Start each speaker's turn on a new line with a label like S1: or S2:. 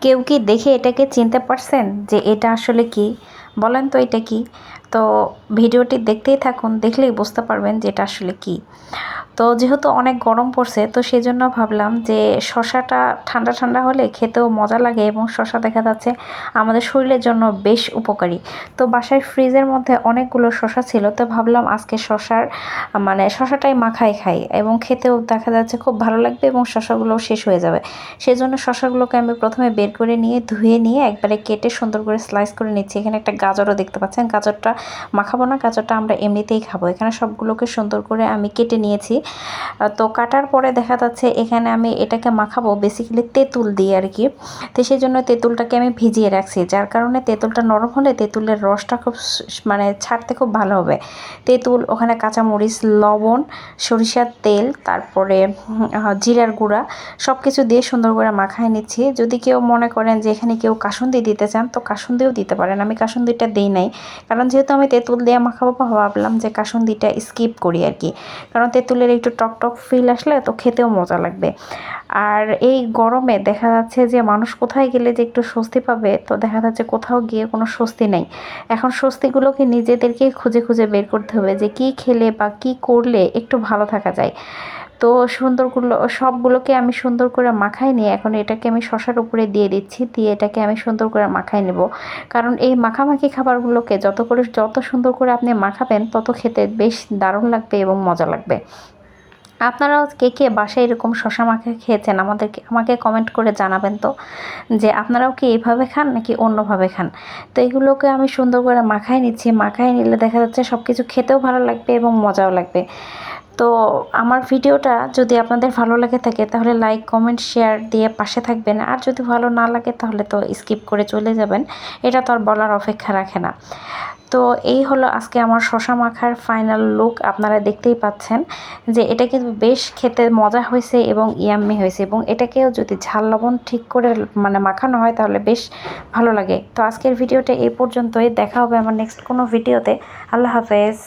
S1: কেউ কি দেখে এটাকে চিনতে পারছেন যে এটা আসলে কি? বলেন তো এটা কি? তো ভিডিওটি দেখতেই থাকুন, দেখলেই বুঝতে পারবেন যে এটা আসলে কি। তো যেহেতু অনেক গরম পড়ছে, তো সেই জন্য ভাবলাম যে শশাটা ঠান্ডা ঠান্ডা হলে খেতেও মজা লাগে এবং শশা দেখা যাচ্ছে আমাদের শরীরের জন্য বেশ উপকারী। তো বাসায় ফ্রিজের মধ্যে অনেকগুলো শশা ছিল, তো ভাবলাম আজকে শশাটাই মাখায় খাই এবং খেতেও দেখা যাচ্ছে খুব ভালো লাগবে এবং শশাগুলোও শেষ হয়ে যাবে। সেই জন্য শশাগুলোকে আমি প্রথমে বের করে নিয়ে ধুয়ে নিয়ে একবারে কেটে সুন্দর করে স্লাইস করে নিচ্ছি। এখানে একটা গাজরও দেখতে পাচ্ছেন, গাজরটা মাখাবো না, গাজরটা আমরা এমনিতেই খাবো। এখানে সবগুলোকে সুন্দর করে আমি কেটে নিয়েছি। তো কাটার পরে দেখা যাচ্ছে এখানে আমি এটাকে মাখাবো বেসিক্যালি তেঁতুল দিয়ে আর কি। তো সেই জন্য তেঁতুলটাকে আমি ভিজিয়ে রাখছি, যার কারণে তেঁতুলটা নরম হলে তেঁতুলের রসটা খুব ছাড়তে খুব ভালো হবে। তেঁতুল, ওখানে কাঁচামরিচ, লবণ, সরিষার তেল, তারপরে জিরার গুঁড়া সব কিছু দিয়ে সুন্দর করে মাখায় নিচ্ছি। যদি কেউ মনে করেন যে এখানে কেউ কাসুন্দি দিতে চান তো কাসুন্দিও দিতে পারেন, আমি কাসুন্দিটা দিই নাই, কারণ যেহেতু আমি তেঁতুল দিয়ে মাখাবো ভাবলাম যে কাসুন্দিটা স্কিপ করি আর কি, কারণ তেঁতুলের একটু টক টক ফিল আসলে তো খেতেও মজা লাগবে। আর এই গরমে দেখা যাচ্ছে যে মানুষ কোথায় গেলে যে একটু স্বস্তি পাবে, তো দেখা যাচ্ছে কোথাও গিয়ে কোনো স্বস্তি নেই। এখন স্বস্তিগুলোকে নিজেদেরকেই খুঁজে খুঁজে বের করতে হবে যে কী খেলে বা কী করলে একটু ভালো থাকা যায়। তো সবগুলোকে আমি সুন্দর করে মাখায় নিয়ে এখন এটাকে আমি শশার উপরে দিয়ে দিচ্ছি, দিয়ে এটাকে আমি সুন্দর করে মাখায় নেব। কারণ এই মাখামাখি খাবারগুলোকে যত সুন্দর করে আপনি মাখাবেন তত খেতে বেশ দারুণ লাগবে এবং মজা লাগবে। আপনারাও কে কে বাসায় এরকম শশা মাখা খেয়েছেন আমাকে কমেন্ট করে জানাবেন তো, যে আপনারাও কি এইভাবে খান নাকি অন্যভাবে খান। তো এগুলোকে আমি সুন্দর করে মাখায় নিচ্ছি, মাখায় নিলে দেখা যাচ্ছে সব কিছু খেতেও ভালো লাগবে এবং মজাও লাগবে। তো আমার ভিডিওটা যদি আপনাদের ভালো লাগে থাকে তাহলে লাইক, কমেন্ট, শেয়ার দিয়ে পাশে থাকবেন। আর যদি ভালো না লাগে তাহলে তো স্কিপ করে চলে যাবেন, এটা তো আর বলার অপেক্ষা রাখে না। তো এই হলো আজকে আমার শশা মাখার ফাইনাল লুক। আপনারা দেখতেই পাচ্ছেন যে এটা কিন্তু বেশ খেতে মজা হয়েছে এবং ইয়াম্মি হয়েছে, এবং এটাকেও যদি ঝাল লবণ ঠিক করে মাখানো হয় তাহলে বেশ ভালো লাগে। তো আজকের ভিডিওটা এই পর্যন্তই, দেখা হবে আমার নেক্সট কোনো ভিডিওতে। আল্লাহ হাফেজ।